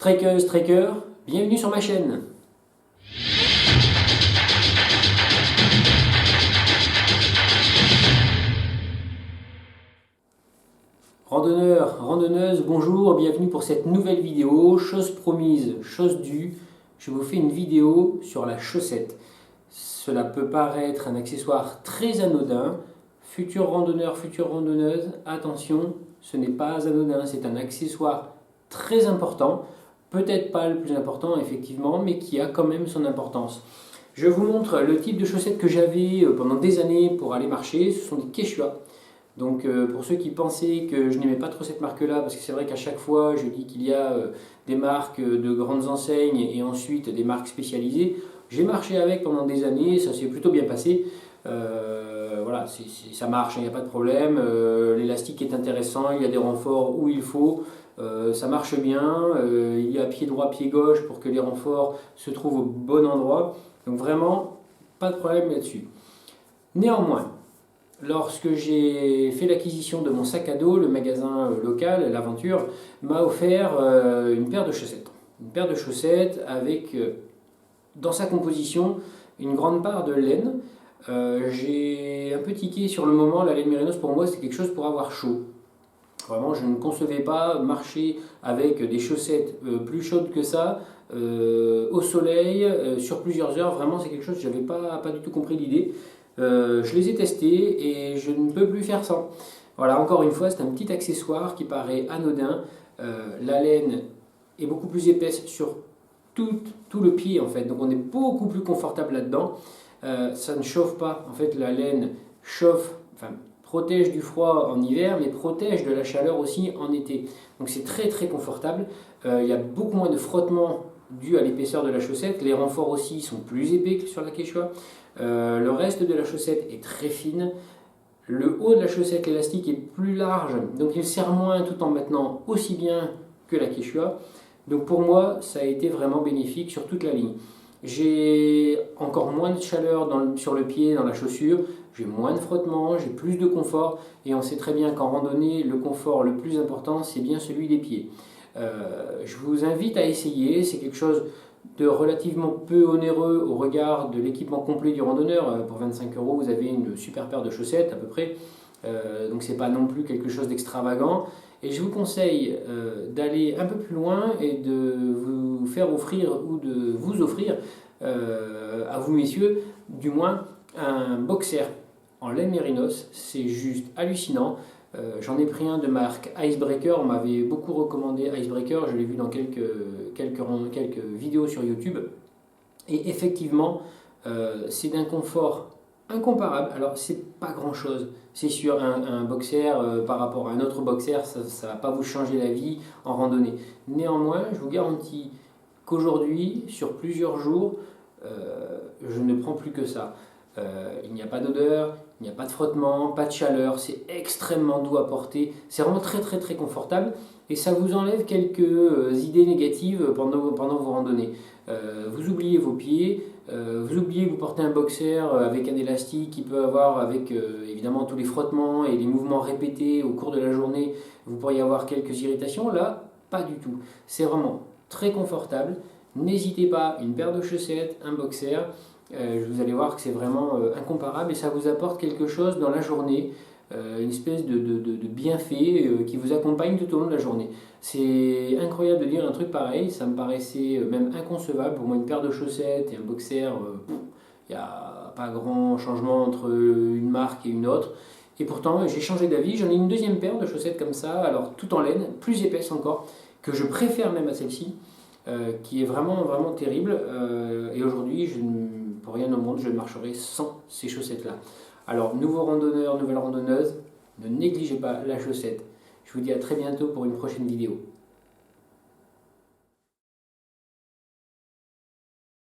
Trekkeuses, trekkers, bienvenue sur ma chaîne. Randonneurs, randonneuses, bonjour, bienvenue pour cette nouvelle vidéo. Chose promise, chose due, je vous fais une vidéo sur la chaussette. Cela peut paraître un accessoire très anodin. Futurs randonneurs, futures randonneuses, attention, ce n'est pas anodin, c'est un accessoire très important. Peut-être pas le plus important effectivement, mais qui a quand même son importance. Je vous montre le type de chaussettes que j'avais pendant des années pour aller marcher. Ce sont des Quechua. Donc pour ceux qui pensaient que je n'aimais pas trop cette marque-là, parce que c'est vrai qu'à chaque fois je dis qu'il y a des marques de grandes enseignes et ensuite des marques spécialisées, j'ai marché avec pendant des années, ça s'est plutôt bien passé. Voilà, ça marche, il n'y a pas de problème. L'élastique est intéressant, il y a des renforts où il faut. Ça marche bien, il y a pied droit, pied gauche pour que les renforts se trouvent au bon endroit. Donc vraiment, pas de problème là-dessus. Néanmoins, lorsque j'ai fait l'acquisition de mon sac à dos, le magasin local, l'Aventure, m'a offert une paire de chaussettes. Une paire de chaussettes avec, dans sa composition, une grande part de laine. J'ai un peu tiqué sur le moment, la laine mérinos pour moi c'est quelque chose pour avoir chaud. Vraiment, je ne concevais pas marcher avec des chaussettes plus chaudes que ça, au soleil, sur plusieurs heures. Vraiment, c'est quelque chose que je n'avais pas du tout compris l'idée. Je les ai testés et je ne peux plus faire sans. Voilà, encore une fois, c'est un petit accessoire qui paraît anodin. La laine est beaucoup plus épaisse sur tout le pied en fait, donc on est beaucoup plus confortable là-dedans. Ça ne chauffe pas, en fait la laine chauffe, enfin protège du froid en hiver, mais protège de la chaleur aussi en été. Donc c'est très très confortable. Il y a beaucoup moins de frottement dû à l'épaisseur de la chaussette. Les renforts aussi sont plus épais que sur la Quechua. Le reste de la chaussette est très fine. Le haut de la chaussette, l'élastique est plus large, donc il serre moins tout en maintenant aussi bien que la Quechua. Donc pour moi, ça a été vraiment bénéfique sur toute la ligne. J'ai encore moins de chaleur sur le pied, dans la chaussure, j'ai moins de frottement, j'ai plus de confort et on sait très bien qu'en randonnée, le confort le plus important, c'est bien celui des pieds. Je vous invite à essayer, c'est quelque chose de relativement peu onéreux au regard de l'équipement complet du randonneur. Pour 25 €, vous avez une super paire de chaussettes à peu près. Donc c'est pas non plus quelque chose d'extravagant. Et je vous conseille d'aller un peu plus loin et de vous faire offrir ou de vous offrir à vous messieurs, du moins un boxer en laine mérinos. C'est juste hallucinant. J'en ai pris un de marque Icebreaker, on m'avait beaucoup recommandé Icebreaker, je l'ai vu dans quelques vidéos sur YouTube. Et effectivement, c'est d'un confort incomparable. Alors, c'est pas grand chose, c'est sûr, un boxer par rapport à un autre boxer, ça ne va pas vous changer la vie en randonnée. Néanmoins, je vous garantis qu'aujourd'hui, sur plusieurs jours, je ne prends plus que ça. Il n'y a pas d'odeur, il n'y a pas de frottement, pas de chaleur, c'est extrêmement doux à porter, c'est vraiment très très très confortable et ça vous enlève quelques idées négatives pendant vos randonnées. Vous oubliez vos pieds, vous oubliez que vous portez un boxer avec un élastique qui peut avoir avec évidemment tous les frottements et les mouvements répétés au cours de la journée, vous pourriez avoir quelques irritations. Là, pas du tout. C'est vraiment très confortable. N'hésitez pas, une paire de chaussettes, un boxer. Vous allez voir que c'est vraiment incomparable et ça vous apporte quelque chose dans la journée, une espèce de bienfait qui vous accompagne tout au long de la journée. C'est incroyable de dire un truc pareil, ça me paraissait même inconcevable. Pour moi, une paire de chaussettes et un boxer, il n'y a pas grand changement entre une marque et une autre. Et pourtant, j'ai changé d'avis, j'en ai une deuxième paire de chaussettes comme ça, alors tout en laine, plus épaisse encore, que je préfère même à celle-ci. Qui est vraiment, vraiment terrible. Et aujourd'hui, pour rien au monde, je ne marcherai sans ces chaussettes-là. Alors, nouveau randonneur, nouvelle randonneuse, ne négligez pas la chaussette. Je vous dis à très bientôt pour une prochaine vidéo.